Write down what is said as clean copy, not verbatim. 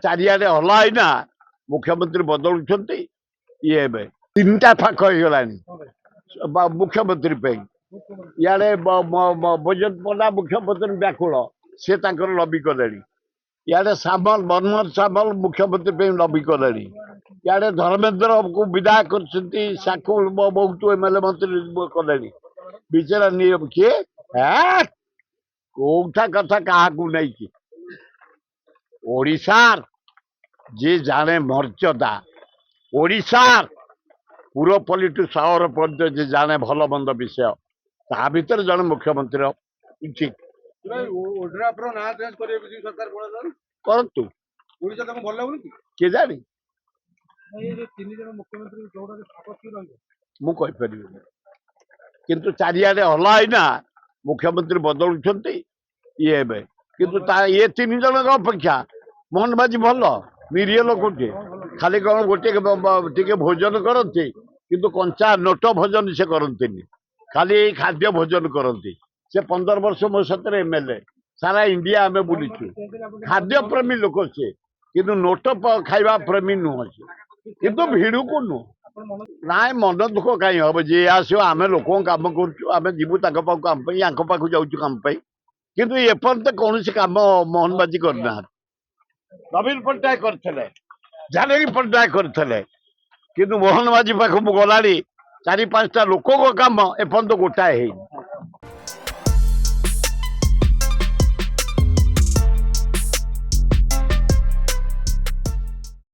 ଚାରିଆଡେ ହଲା ହେଇନା ମୁଖ୍ୟମନ୍ତ୍ରୀ ବଦଳୁଛନ୍ତି। ଇଏ ଏବେ ତିନିଟା ଫାକ ହେଇଗଲାଣି ମୁଖ୍ୟମନ୍ତ୍ରୀ ପାଇଁ। ଇଆଡେ ବୈଜୟନ୍ତ ପଣ୍ଡା ମୁଖ୍ୟମନ୍ତ୍ରୀ ବ୍ୟାକୁଳ, ସେ ତାଙ୍କର ଲବି କଲେଣି। ଇଆଡେ ସାମଲ ମନମୋହନ ସାମଲ ମୁଖ୍ୟମନ୍ତ୍ରୀ ପାଇଁ ଲବି କଲେଣି। ଇଆଡେ ଧର୍ମେନ୍ଦ୍ରକୁ ବିଦାୟ କରିଛନ୍ତି, ସାକୁ ବହୁତ ଏମଏଲଏ ମନ୍ତ୍ରୀ କଲେଣି। ବିଚରା ନିୟମ କିଏ କୋଉଠା କଥା କାହାକୁ ନେଇକି ଓଡ଼ିଶାର ଯେ ଜାଣେ ମର୍ଯ୍ୟାଦା, ଓଡ଼ିଶାର ପୁରପଲ୍ଲୀଠୁ ସହର ପର୍ଯ୍ୟନ୍ତ ଯେ ଜାଣେ ଭଲ ମନ୍ଦ ବିଷୟ, ତା ଭିତରେ ଜଣେ ମୁଖ୍ୟମନ୍ତ୍ରୀର ଉଚିତ। କରନ୍ତୁ, କିଏ ଜାଣି ମୁଁ କହିପାରିବିନି, କିନ୍ତୁ ଚାରିଆଡେ ହଲା ହେଇନା ମୁଖ୍ୟମନ୍ତ୍ରୀ ବଦଳୁଛନ୍ତି। ଇଏ ଏବେ କିନ୍ତୁ ଇଏ ତିନି ଜଣଙ୍କ ଅପେକ୍ଷା ମୋହନ ମାଝୀ ଭଲ, ନିରୀହ ଲୋକଟିଏ। ଖାଲି କଣ ଟିକେ ଭୋଜନ କରନ୍ତି, କିନ୍ତୁ କଞ୍ଚା ନୋଟ ଭୋଜନ ସେ କରନ୍ତିନି, ଖାଲି ଏଇ ଖାଦ୍ୟ ଭୋଜନ କରନ୍ତି। ସେ 15 ବର୍ଷ ମୋ ସାଥିରେ ଏମଏଲଏ, ସାରା ଇଣ୍ଡିଆ ଆମେ ବୁଲିଛୁ। ଖାଦ୍ୟ ପ୍ରେମୀ ଲୋକ ସିଏ, କିନ୍ତୁ ନୋଟ ଖାଇବା ପ୍ରେମୀ ନୁହଁ ସେ, କିନ୍ତୁ ଭିଡକୁ ନୁହଁ। ନାଇଁ ମନ ଦୁଃଖ କାହିଁ ହବ? ଯିଏ ଆସିବ, ଆମେ ଲୋକଙ୍କ କାମ କରୁଛୁ, ଆମେ ଯିବୁ ତାଙ୍କ ପାଖକୁ କାମ ପାଇଁ, ଆଙ୍କ ପାଖକୁ ଯାଉଛୁ କାମ ପାଇଁ। କିନ୍ତୁ ଏପର୍ଯ୍ୟନ୍ତ କୌଣସି କାମ ମୋହନ ମାଝୀ କରିନାହାନ୍ତି। ନବୀନ ପଟ୍ଟନାୟକ କରିଥିଲେ, ଜାନକୀ ପଟ୍ଟନାୟକ କରିଥିଲେ, କିନ୍ତୁ ମୋହନ ମାଝୀ ପାଖକୁ ଗଲାଣି 4-5ଟା ଲୋକଙ୍କ କାମ ଏପର୍ଯ୍ୟନ୍ତ ଗୋଟାଏ ହେଇନି।